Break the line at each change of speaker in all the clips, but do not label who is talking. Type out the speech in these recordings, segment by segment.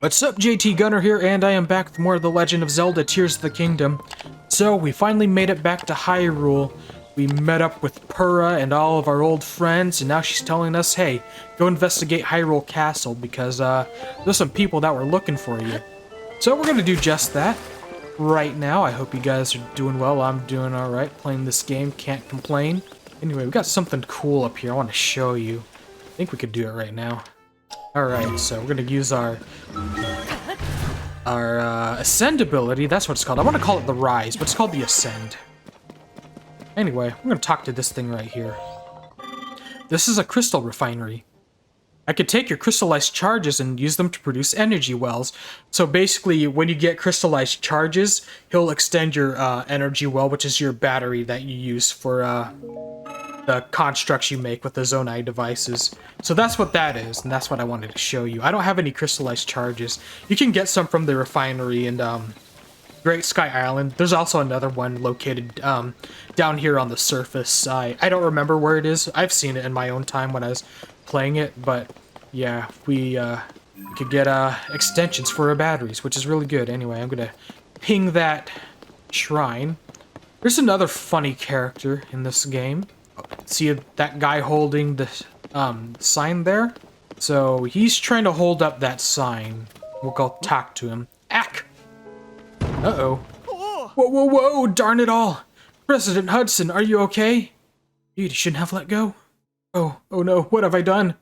What's up, JT Gunner here, and I am back with more of the Legend of Zelda Tears of the Kingdom. So, we finally made it back to Hyrule. We met up with Purah and all of our old friends, and now she's telling us, hey, go investigate Hyrule Castle, because there's some people that were looking for you. So we're gonna do just that right now. I hope you guys are doing well. I'm doing alright, playing this game, can't complain. Anyway, we got something cool up here I want to show you. I think we could do it right now. Alright, so we're gonna use our Ascend ability. That's what it's called. I want to call it the Rise, but it's called the Ascend. Anyway, I'm gonna talk to this thing right here. This is a crystal refinery. I could take your crystallized charges and use them to produce energy wells. So basically, when you get crystallized charges, he'll extend your energy well, which is your battery that you use for the constructs you make with the Zonai devices. So that's what that is, and that's what I wanted to show you. I don't have any crystallized charges. You can get some from the refinery and Great Sky Island. There's also another one located down here on the surface. I don't remember where it is. I've seen it in my own time when I was playing it, but yeah, we could get extensions for our batteries, which is really good. Anyway, I'm gonna ping that shrine. There's another funny character in this game. See that guy holding the sign there? So he's trying to hold up that sign. We'll go talk to him. Ack! Uh-oh. Whoa, whoa, whoa! Darn it all! President Hudson, are you okay? You shouldn't have let go. Oh no, what have I done?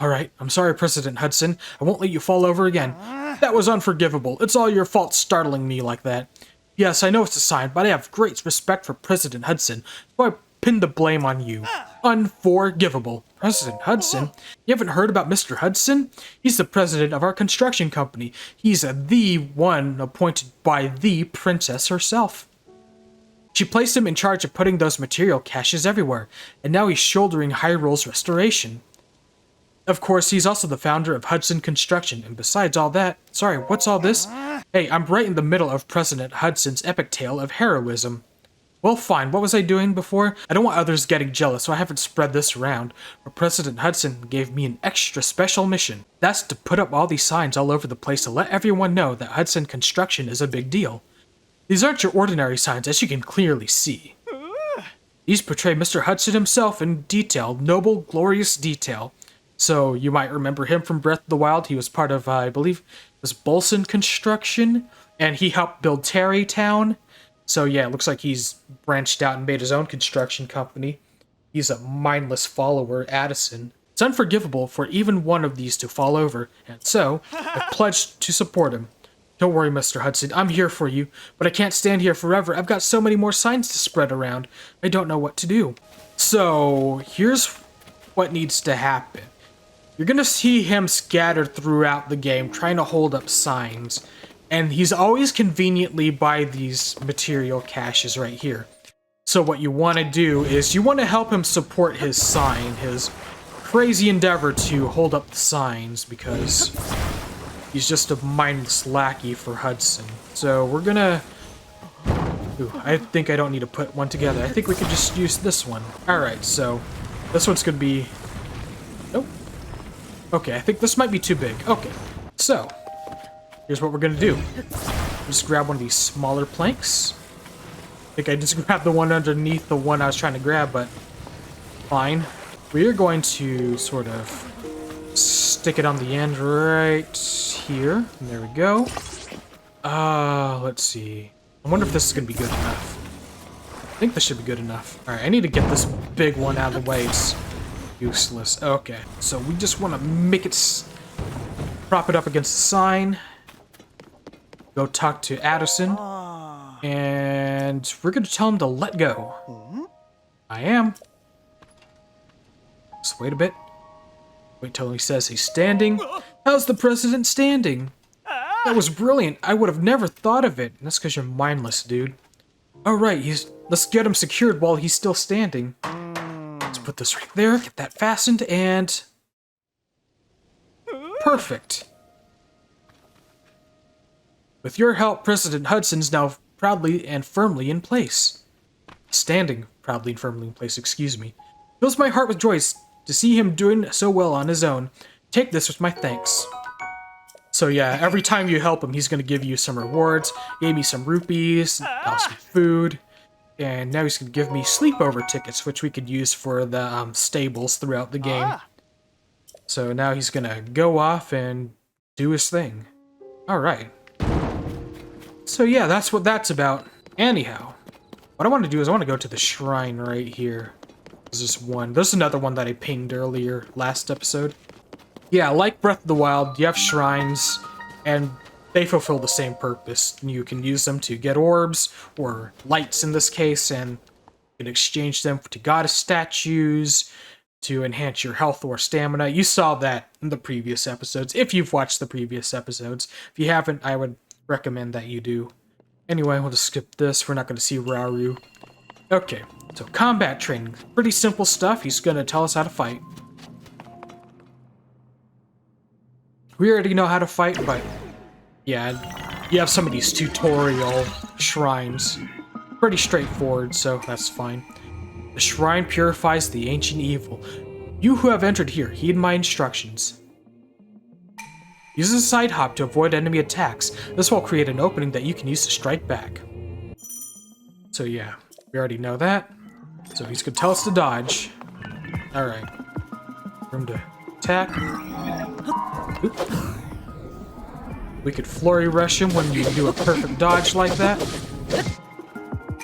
Alright, I'm sorry, President Hudson. I won't let you fall over again. That was unforgivable. It's all your fault startling me like that. Yes, I know it's a sign, but I have great respect for President Hudson, so I pinned the blame on you. Unforgivable. President Hudson? You haven't heard about Mr. Hudson? He's the president of our construction company. He's the one appointed by the princess herself. She placed him in charge of putting those material caches everywhere, and now he's shouldering Hyrule's restoration. Of course, he's also the founder of Hudson Construction, and besides all that... Sorry, what's all this? Hey, I'm right in the middle of President Hudson's epic tale of heroism. Well, fine, what was I doing before? I don't want others getting jealous, so I haven't spread this around, but President Hudson gave me an extra special mission. That's to put up all these signs all over the place to let everyone know that Hudson Construction is a big deal. These aren't your ordinary signs, as you can clearly see. These portray Mr. Hudson himself in detail, noble, glorious detail. So, you might remember him from Breath of the Wild. He was part of, I believe, it was Bolson Construction, and he helped build Terry Town. So yeah, it looks like he's branched out and made his own construction company. He's a mindless follower, Addison. It's unforgivable for even one of these to fall over, and so, I pledged to support him. Don't worry, Mr. Hudson, I'm here for you, but I can't stand here forever. I've got so many more signs to spread around. I don't know what to do. So, here's what needs to happen. You're gonna see him scattered throughout the game, trying to hold up signs. And he's always conveniently by these material caches right here. So what you want to do is you want to help him support his sign, his crazy endeavor to hold up the signs, because he's just a mindless lackey for Hudson. So we're gonna... Ooh, I think I don't need to put one together. I think we could just use this one. Alright, so this one's gonna be... Nope. Okay, I think this might be too big. Okay, so here's what we're gonna do. Just grab one of these smaller planks. I think I just grabbed the one underneath the one I was trying to grab, but fine. We are going to sort of stick it on the end right here. There we go. Let's see. I wonder if this is gonna be good enough. I think this should be good enough. Alright, I need to get this big one out of the way. It's useless. Okay, so we just want to make it... prop it up against the sign. Go talk to Addison. And we're going to tell him to let go. I am. Just wait a bit. Wait till he says he's standing. How's the president standing? That was brilliant. I would have never thought of it. And that's because you're mindless, dude. Alright, let's get him secured while he's still standing. Let's put this right there. Get that fastened and... Perfect. With your help, President Hudson's now proudly and firmly in place. Standing proudly and firmly in place, excuse me. Fills my heart with joy to see him doing so well on his own. Take this with my thanks. So yeah, every time you help him, he's gonna give you some rewards. Gave me some rupees, some food, and now he's gonna give me sleepover tickets, which we could use for the stables throughout the game. So now he's gonna go off and do his thing. Alright. So yeah, that's what that's about. Anyhow, what I want to do is I want to go to the shrine right here. There's one. There's another one that I pinged earlier last episode. Yeah, like Breath of the Wild, you have shrines, and they fulfill the same purpose. You can use them to get orbs, or lights in this case, and you can exchange them to goddess statues, to enhance your health or stamina. You saw that in the previous episodes, if you've watched the previous episodes. If you haven't, I would recommend that you do. Anyway, we'll just skip this. We're not going to see Rauru. Okay, so combat training. Pretty simple stuff. He's going to tell us how to fight. We already know how to fight, but yeah, you have some of these tutorial shrines. Pretty straightforward, so that's fine. The shrine purifies the ancient evil. You who have entered here, heed my instructions. Use a side hop to avoid enemy attacks. This will create an opening that you can use to strike back. So yeah, we already know that. So he's gonna tell us to dodge. Alright. Room to attack. Oop. We could flurry rush him when you do a perfect dodge like that.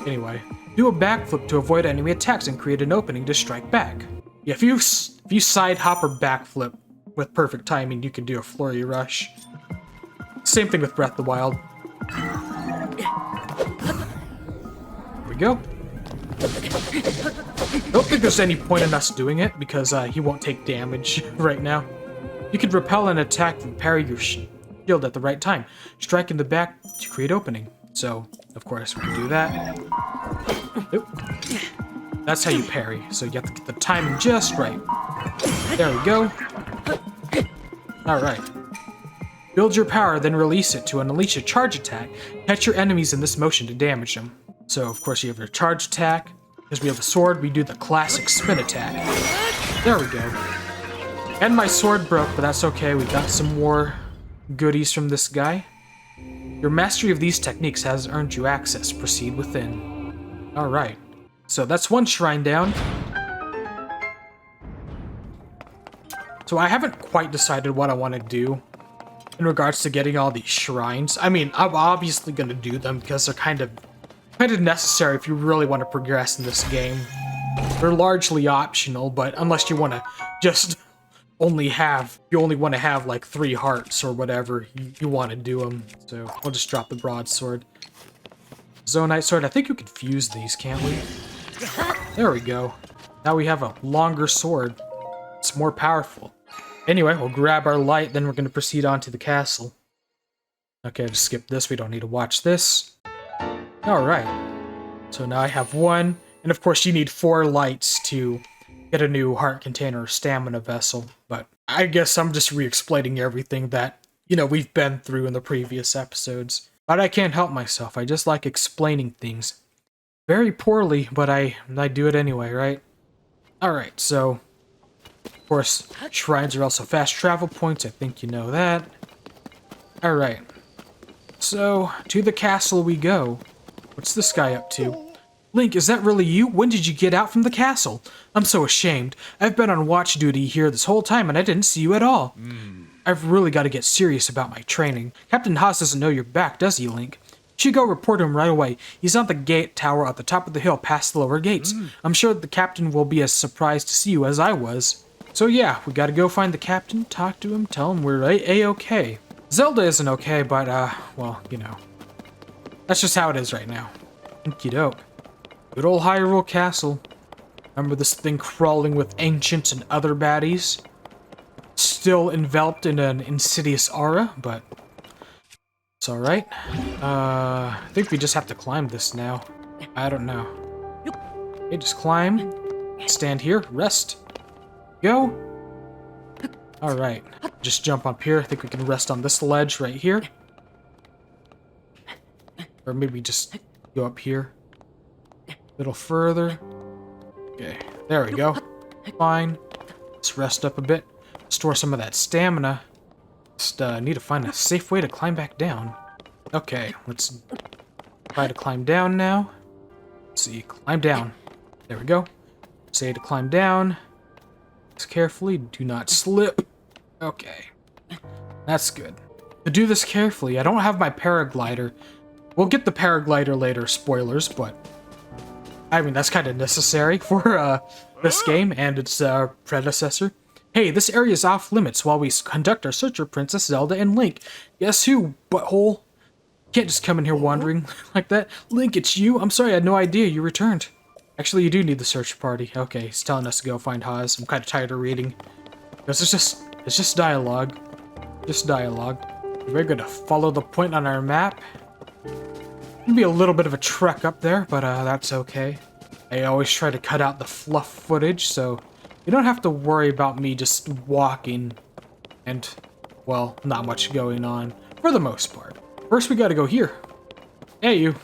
Anyway, do a backflip to avoid enemy attacks and create an opening to strike back. Yeah, if you side hop or backflip with perfect timing, you can do a flurry rush. Same thing with Breath of the Wild. There we go. Don't think there's any point in us doing it because he won't take damage right now. You can repel an attack and parry your shield at the right time. Strike in the back to create opening. So, of course, we can do that. Oop. That's how you parry. So you have to get the timing just right. There we go. Alright. Build your power, then release it to unleash a charge attack. Catch your enemies in this motion to damage them. So, of course, you have your charge attack. Because we have the sword, we do the classic spin attack. There we go. And my sword broke, but that's okay. We got some more goodies from this guy. Your mastery of these techniques has earned you access. Proceed within. Alright. So that's one shrine down. So I haven't quite decided what I want to do in regards to getting all these shrines. I mean, I'm obviously going to do them because they're kind of necessary if you really want to progress in this game. They're largely optional, but unless you want to just you only want to have like 3 hearts or whatever, you want to do them. So I'll just drop the broadsword. Zonite sword, I think we could fuse these, can't we? There we go. Now we have a longer sword. It's more powerful. Anyway, we'll grab our light, then we're going to proceed on to the castle. Okay, just skip this. We don't need to watch this. Alright. So now I have 1. And of course you need 4 lights to get a new heart container or stamina vessel. But I guess I'm just re-explaining everything that, we've been through in the previous episodes. But I can't help myself. I just like explaining things. Very poorly, but I do it anyway, right? Alright, so of course, shrines are also fast travel points. I think you know that. Alright. So, to the castle we go. What's this guy up to? Link, is that really you? When did you get out from the castle? I'm so ashamed. I've been on watch duty here this whole time and I didn't see you at all. I've really got to get serious about my training. Captain Hoz doesn't know you're back, does he, Link? You should go report him right away. He's on the gate tower at the top of the hill past the lower gates. I'm sure the captain will be as surprised to see you as I was. So yeah, we gotta go find the captain, talk to him, tell him we're A-okay. Zelda isn't okay, but, well, that's just how it is right now. Okie doke. Good old Hyrule Castle. Remember this thing crawling with ancients and other baddies? Still enveloped in an insidious aura, but it's alright. I think we just have to climb this now. I don't know. Okay, just climb. Stand here, rest. Go. Alright, just jump up here. I think we can rest on this ledge right here. Or maybe just go up here. A little further. Okay, there we go. Fine. Let's rest up a bit. store some of that stamina. Just need to find a safe way to climb back down. Okay, let's try to climb down now. Let's see, climb down. There we go. Say to climb down. Just carefully, do not slip. Okay, that's good. To do this carefully, I don't have my paraglider. We'll get the paraglider later, spoilers, but I mean, that's kind of necessary for this game and its predecessor. Hey, this area is off limits while we conduct our search for Princess Zelda and Link. Guess who, butthole? Can't just come in here wandering like that. Link, it's you? I'm sorry, I had no idea you returned. Actually, you do need the search party. Okay, he's telling us to go find Hoz. I'm kind of tired of reading. Because it's just dialogue. Just dialogue. We're gonna follow the point on our map. It'll be a little bit of a trek up there, but that's okay. I always try to cut out the fluff footage, so you don't have to worry about me just walking and, well, not much going on, for the most part. First, we gotta go here. Hey, you.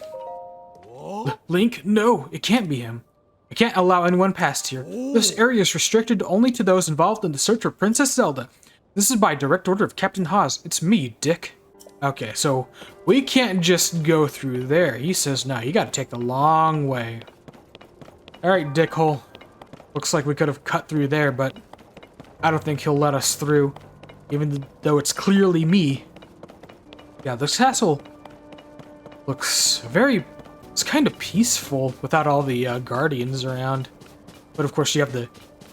Link? No, it can't be him. I can't allow anyone past here. This area is restricted only to those involved in the search for Princess Zelda. This is by direct order of Captain Hoz. It's me, you dick. Okay, so we can't just go through there. He says, no, you gotta take the long way. Alright, dickhole. Looks like we could have cut through there, but I don't think he'll let us through, even though it's clearly me. Yeah, this castle looks it's kind of peaceful without all the guardians around. But of course you have the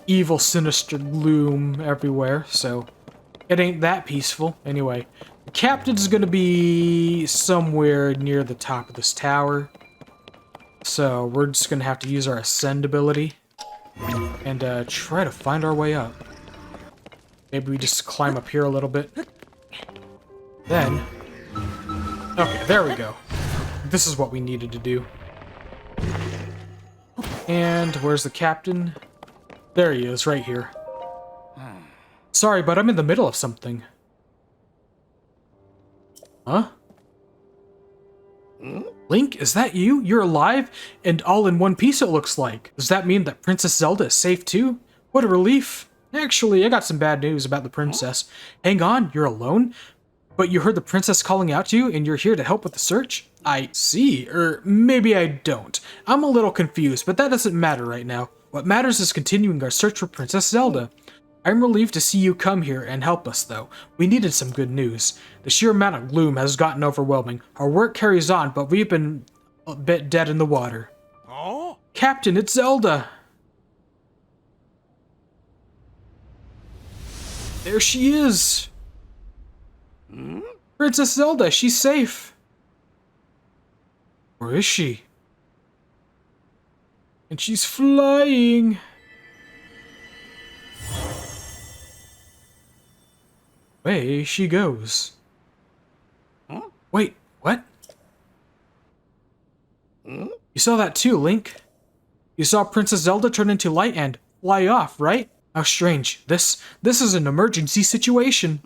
evil, sinister gloom everywhere, so it ain't that peaceful. Anyway, the captain's gonna be somewhere near the top of this tower. So we're just gonna have to use our ascend ability and try to find our way up. Maybe we just climb up here a little bit. Then, okay, there we go. This is what we needed to do. And where's the captain? There he is, right here. Sorry, but I'm in the middle of something. Huh? Link, is that you? You're alive? And all in one piece, it looks like. Does that mean that Princess Zelda is safe too? What a relief. Actually, I got some bad news about the princess. Hang on, you're alone? But you heard the princess calling out to you, and you're here to help with the search? I see, or maybe I don't. I'm a little confused, but that doesn't matter right now. What matters is continuing our search for Princess Zelda. I'm relieved to see you come here and help us, though. We needed some good news. The sheer amount of gloom has gotten overwhelming. Our work carries on, but we've been a bit dead in the water. Oh? Captain, it's Zelda! There she is! Princess Zelda, she's safe! Where is she? And she's flying! Away she goes. Huh? Wait, what? You saw that too, Link. You saw Princess Zelda turn into light and fly off, right? How strange. This is an emergency situation.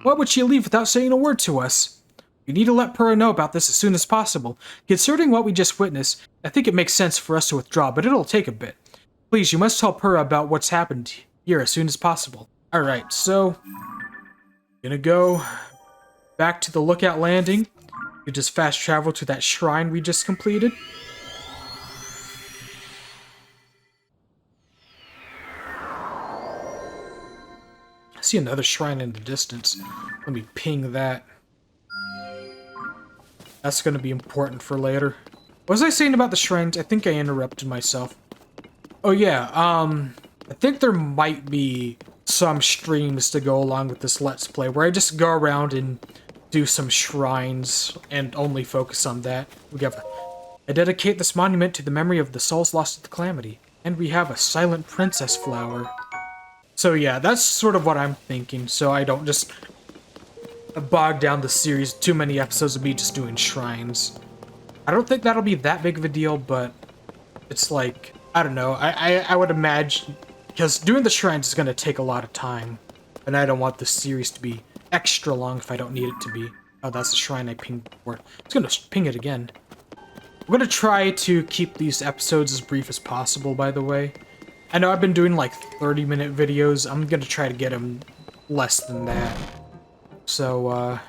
Why would she leave without saying a word to us? You need to let Purah know about this as soon as possible. Considering what we just witnessed, I think it makes sense for us to withdraw, but it'll take a bit. Please, you must tell Purah about what's happened here as soon as possible. Alright, so gonna go back to the lookout landing. You just fast travel to that shrine we just completed. I see another shrine in the distance. Let me ping that. That's gonna be important for later. What was I saying about the shrines? I think I interrupted myself. Oh yeah, I think there might be some streams to go along with this Let's Play where I just go around and do some shrines and only focus on that. We have I dedicate this monument to the memory of the souls lost at the calamity. And we have a silent princess flower. So yeah, that's sort of what I'm thinking, so I don't just bog down the series too many episodes of me just doing shrines. I don't think that'll be that big of a deal, but it's like, I don't know, I would imagine, because doing the shrines is going to take a lot of time, and I don't want the series to be extra long if I don't need it to be. Oh, that's the shrine I pinged before. It's going to ping it again. I'm going to try to keep these episodes as brief as possible, by the way. I know I've been doing like 30-minute videos. I'm going to try to get them less than that. So,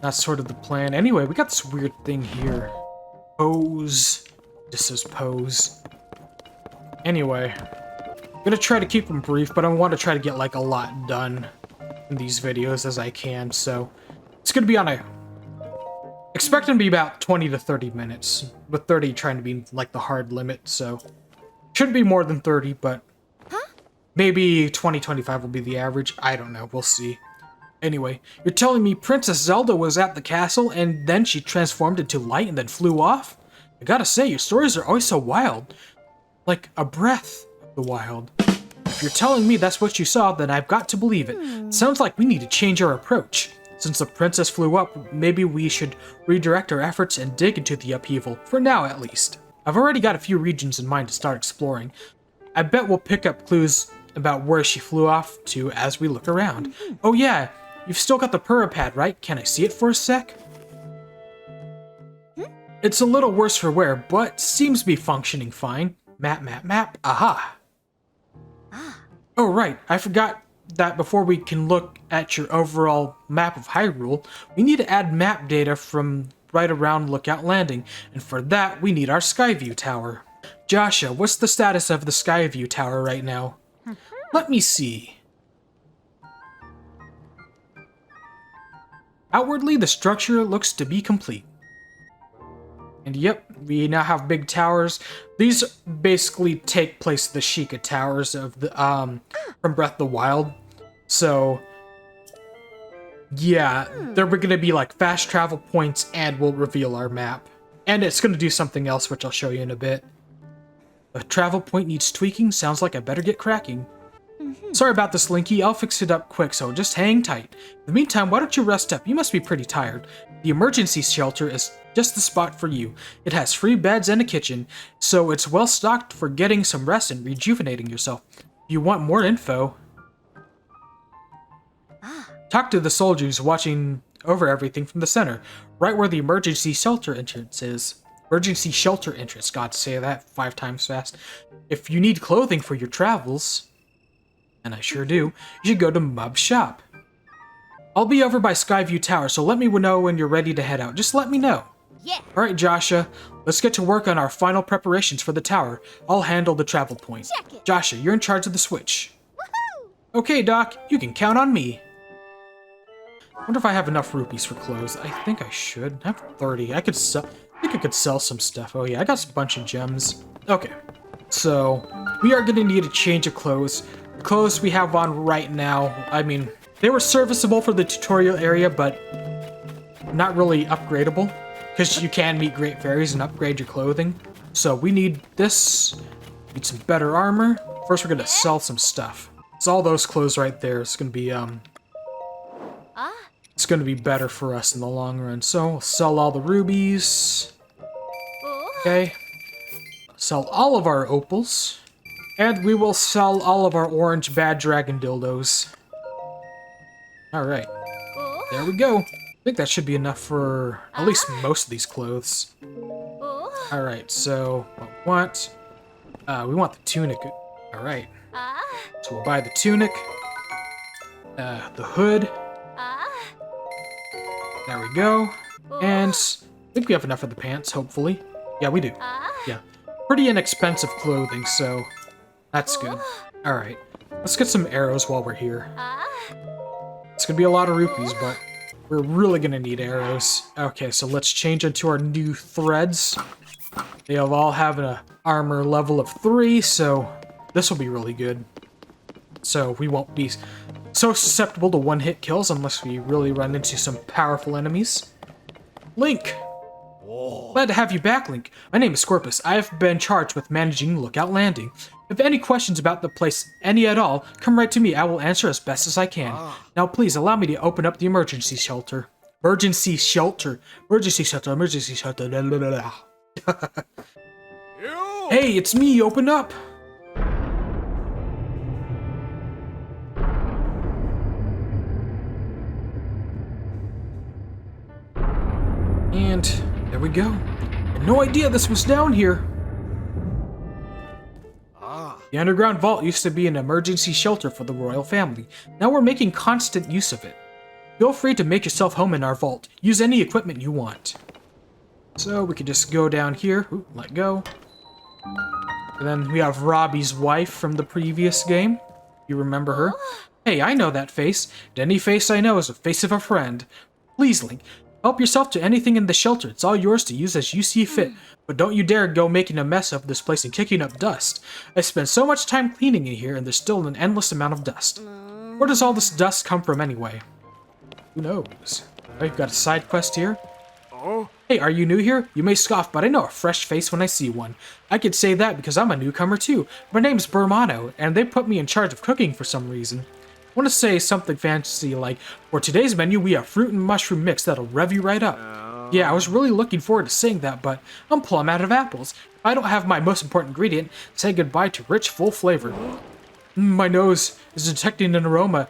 that's sort of the plan. Anyway, we got this weird thing here. Pose. This says pose. Anyway, I'm gonna try to keep them brief, but I want to try to get like a lot done in these videos as I can, so it's gonna be on a... Expect them to be about 20 to 30 minutes, with 30 trying to be like the hard limit, so shouldn't be more than 30, but maybe 20-25 will be the average. I don't know, we'll see. Anyway, you're telling me Princess Zelda was at the castle and then she transformed into light and then flew off? I gotta say, your stories are always so wild. Like a breath of the wild. If you're telling me that's what you saw, then I've got to believe it. Sounds like we need to change our approach. Since the princess flew up, maybe we should redirect our efforts and dig into the upheaval, for now at least. I've already got a few regions in mind to start exploring. I bet we'll pick up clues about where she flew off to as we look around. Oh yeah, you've still got the Purah pad, right? Can I see it for a sec? It's a little worse for wear, but seems to be functioning fine. Map, aha! Oh right, I forgot that before we can look at your overall map of Hyrule, we need to add map data from right around Lookout Landing, and for that we need our Skyview Tower. Joshua, what's the status of the Skyview Tower right now? Let me see. Outwardly, the structure looks to be complete. And yep, we now have big towers. These basically take place the Sheikah Towers of the from Breath of the Wild. So yeah, they're gonna be like fast travel points and we'll reveal our map. And it's gonna do something else which I'll show you in a bit. A travel point needs tweaking, sounds like I better get cracking. Sorry about this, Linky, I'll fix it up quick, so just hang tight. In the meantime, why don't you rest up? You must be pretty tired. The emergency shelter is just the spot for you. It has free beds and a kitchen, so it's well stocked for getting some rest and rejuvenating yourself. If you want more info, talk to the soldiers watching over everything from the center, right where the emergency shelter entrance is. Emergency shelter entrance, God, say that 5 times fast. If you need clothing for your travels, and I sure do, you should go to Mub's shop. I'll be over by Skyview Towers, so let me know when you're ready to head out. Just let me know.
Yeah.
Alright, Joshua, let's get to work on our final preparations for the tower. I'll handle the travel point.
Check it.
Joshua, you're in charge of the switch.
Woohoo!
Okay, Doc, you can count on me. Wonder if I have enough rupees for clothes. I think I should. I have 30. I think I could sell some stuff. Oh yeah, I got a bunch of gems. Okay, so we are gonna need a change of clothes. The clothes we have on right now, I mean, they were serviceable for the tutorial area, but not really upgradable, because you can meet great fairies and upgrade your clothing. So we need this, need some better armor. First, we're gonna sell some stuff. So all those clothes right there is gonna be, it's gonna be better for us in the long run. So we'll sell all the rubies. Okay. Sell all of our opals. And we will sell all of our orange bad dragon dildos. Alright. There we go. I think that should be enough for at least most of these clothes. Alright, so what we want? We want the tunic. Alright. So we'll buy the tunic. The hood. There we go. And I think we have enough of the pants, hopefully. Yeah, we do. Yeah. Pretty inexpensive clothing, so that's good. Alright. Let's get some arrows while we're here. It's gonna be a lot of rupees, but we're really gonna need arrows. Okay, so let's change into our new threads. They all have an armor level of 3, so this will be really good. So we won't be so susceptible to one-hit kills unless we really run into some powerful enemies. Link! Glad to have you back, Link. My name is Scorpus. I have been charged with managing Lookout Landing. If any questions about the place, any at all, come right to me. I will answer as best as I can. Now please allow me to open up the emergency shelter. Emergency shelter. Emergency shelter. Emergency shelter. Blah, blah, blah. Hey, it's me. Open up. And there we go. I had no idea this was down here. The underground vault used to be an emergency shelter for the royal family. Now we're making constant use of it. Feel free to make yourself home in our vault. Use any equipment you want. So we could just go down here. Ooh, let go. And then we have Robbie's wife from the previous game. You remember her? Hey, I know that face. And any face I know is the face of a friend. Please, Link, help yourself to anything in the shelter. It's all yours to use as you see fit. But don't you dare go making a mess of this place and kicking up dust. I spent so much time cleaning in here, and there's still an endless amount of dust. Where does all this dust come from anyway? Who knows? Oh, you've got a side quest here. Hey, are you new here? You may scoff, but I know a fresh face when I see one. I could say that because I'm a newcomer too. My name's Burmano, and they put me in charge of cooking for some reason. I want to say something fancy like, for today's menu we have fruit and mushroom mix that'll rev you right up. Yeah, I was really looking forward to saying that, but I'm plumb out of apples. If I don't have my most important ingredient, say goodbye to rich, full flavor. My nose is detecting an aroma.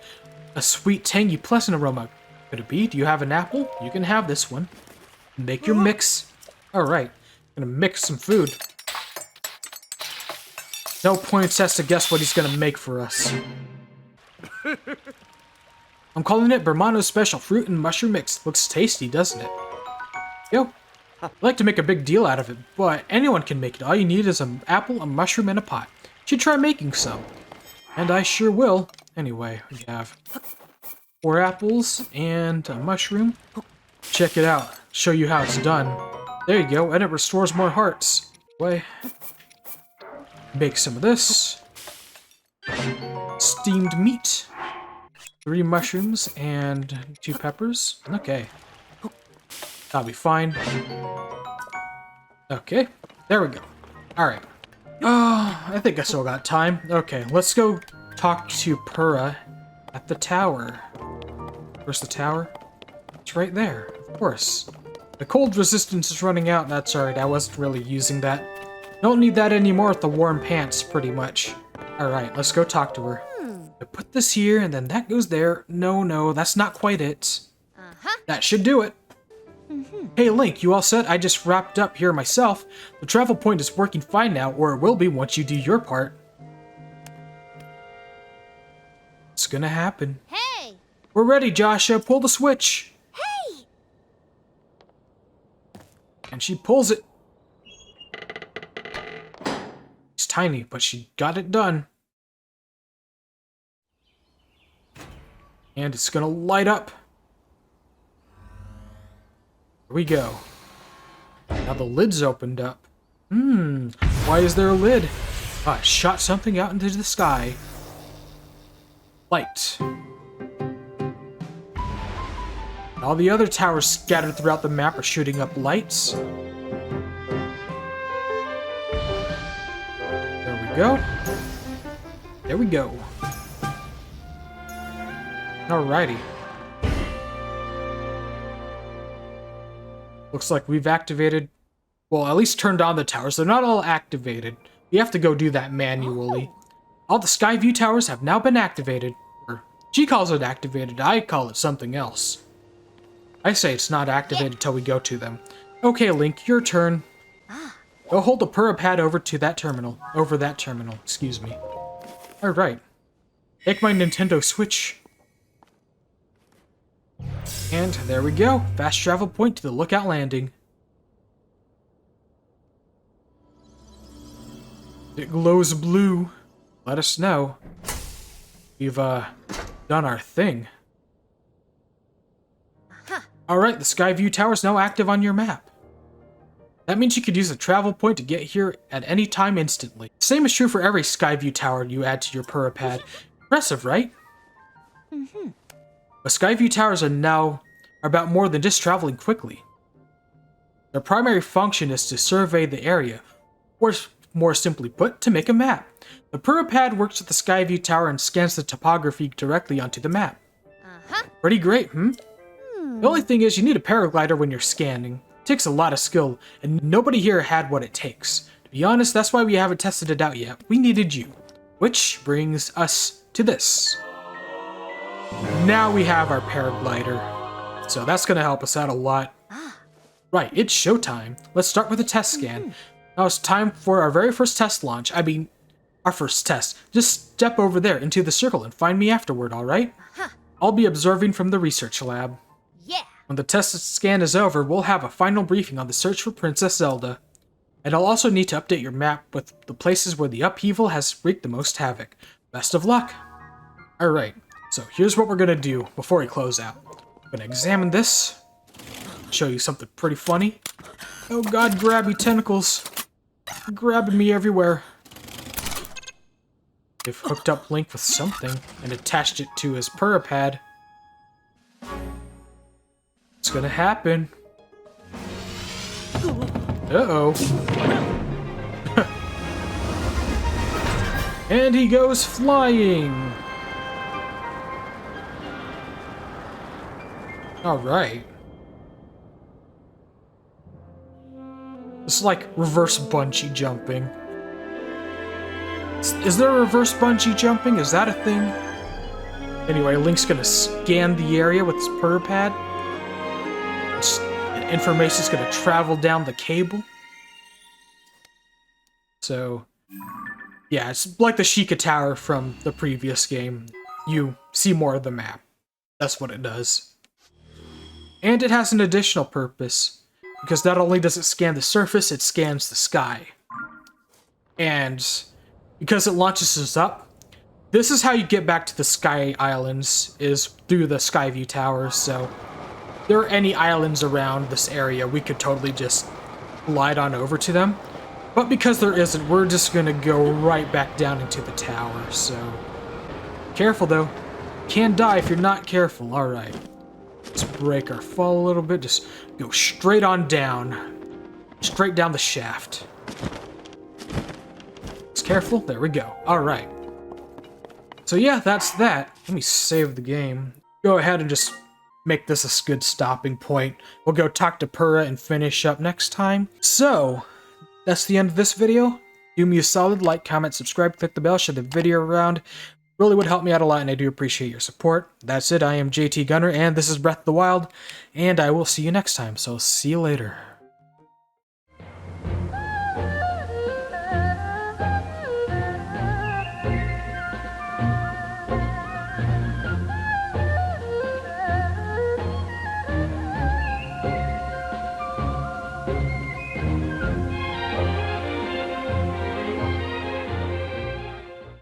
A sweet, tangy, pleasant aroma. Could it be? Do you have an apple? You can have this one. Make your mix. Alright, gonna mix some food. No points has to guess what he's gonna make for us. I'm calling it Burmano's Special Fruit and Mushroom Mix. Looks tasty, doesn't it? Yo, I like to make a big deal out of it, but anyone can make it. All you need is an apple, a mushroom, and a pot. You should try making some. And I sure will. Anyway, we have 4 apples and a mushroom. Check it out. Show you how it's done. There you go, and it restores more hearts. Way. Make some of this. Steamed meat. 3 mushrooms and 2 peppers. Okay. That'll be fine. Okay, there we go. Alright. I think I still got time. Okay, let's go talk to Purah at the tower. Where's the tower? It's right there, of course. The cold resistance is running out. That's alright, I wasn't really using that. Don't need that anymore with the warm pants, pretty much. Alright, let's go talk to her. I put this here, and then that goes there. No, that's not quite it. That should do it. Hey Link, you all set? I just wrapped up here myself. The travel point is working fine now, or it will be once you do your part. It's gonna happen.
Hey!
We're ready, Joshua. Pull the switch.
Hey!
And she pulls it. It's tiny, but she got it done. And it's gonna light up. Here we go. Now the lid's opened up. Why is there a lid? I shot something out into the sky. Light. All the other towers scattered throughout the map are shooting up lights. There we go. There we go. Alrighty. Looks like we've activated, well, at least turned on the towers. They're not all activated. We have to go do that manually. All the Skyview Towers have now been activated. Or, she calls it activated, I call it something else. I say it's not activated until we go to them. Okay, Link, your turn. Go hold the Purah pad over that terminal, excuse me. Alright. Take my Nintendo Switch. And there we go. Fast travel point to the Lookout Landing. It glows blue. Let us know. We've, done our thing. Alright, the Skyview Tower is now active on your map. That means you could use a travel point to get here at any time instantly. Same is true for every Skyview Tower you add to your Purah pad. Impressive, right? But Skyview Towers are now about more than just traveling quickly. Their primary function is to survey the area, or more simply put, to make a map. The Purah pad works with the Skyview Tower and scans the topography directly onto the map. Pretty great, The only thing is you need a paraglider when you're scanning. It takes a lot of skill, and nobody here had what it takes. To be honest, that's why we haven't tested it out yet. We needed you. Which brings us to this. Now we have our paraglider. So that's going to help us out a lot. Right, it's showtime. Let's start with a test scan. Now it's time for our very first test launch. I mean, Our first test. Just step over there into the circle and find me afterward, alright? I'll be observing from the research lab.
Yeah.
When the test scan is over, we'll have a final briefing on the search for Princess Zelda. And I'll also need to update your map with the places where the upheaval has wreaked the most havoc. Best of luck! Alright, so here's what we're gonna do before we close out. I'm gonna examine this, show you something pretty funny. Oh god, grabby tentacles. Grabbing me everywhere. They've hooked up Link with something and attached it to his Purah pad. It's gonna happen. Uh-oh. And he goes flying. Alright. It's like reverse bungee jumping. Is there a reverse bungee jumping? Is that a thing? Anyway, Link's gonna scan the area with his Purah pad. Information's gonna travel down the cable. So, yeah, it's like the Sheikah Tower from the previous game. You see more of the map. That's what it does. And it has an additional purpose, because not only does it scan the surface, it scans the sky. And because it launches us up, this is how you get back to the Sky Islands, is through the Skyview Towers, so if there are any islands around this area, we could totally just glide on over to them. But because there isn't, we're just gonna go right back down into the tower, so careful though. Can die if you're not careful. Alright. Let's break our fall a little bit. Just go straight on down. Straight down the shaft. Just careful. There we go. Alright. So yeah, that's that. Let me save the game. Go ahead and just make this a good stopping point. We'll go talk to Purah and finish up next time. So, that's the end of this video. Do me a solid, like, comment, subscribe, click the bell, share the video around. Really would help me out a lot, and I do appreciate your support. That's it, I am JT Gunner, and this is Breath of the Wild, and I will see you next time, so see you later.